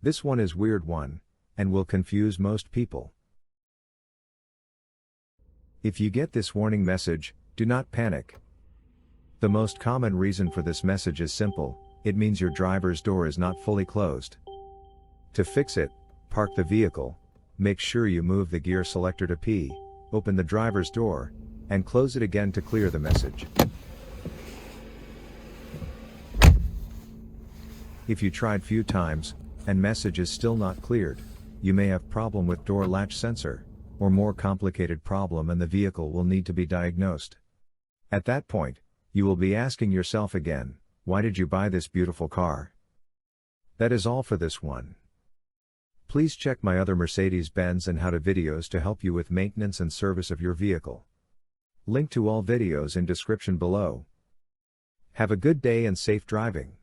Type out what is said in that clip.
This one is weird one, and will confuse most people. If you get this warning message, do not panic. The most common reason for this message is simple: it means your driver's door is not fully closed. To fix it, park the vehicle, make sure you move the gear selector to P, open the driver's door, and close it again to clear the message. If you tried few times, and message is still not cleared, you may have problem with door latch sensor, or more complicated problem, and the vehicle will need to be diagnosed. At that point, you will be asking yourself again, why did you buy this beautiful car? That is all for this one. Please check my other Mercedes-Benz and how-to videos to help you with maintenance and service of your vehicle. Link to all videos in description below. Have a good day and safe driving.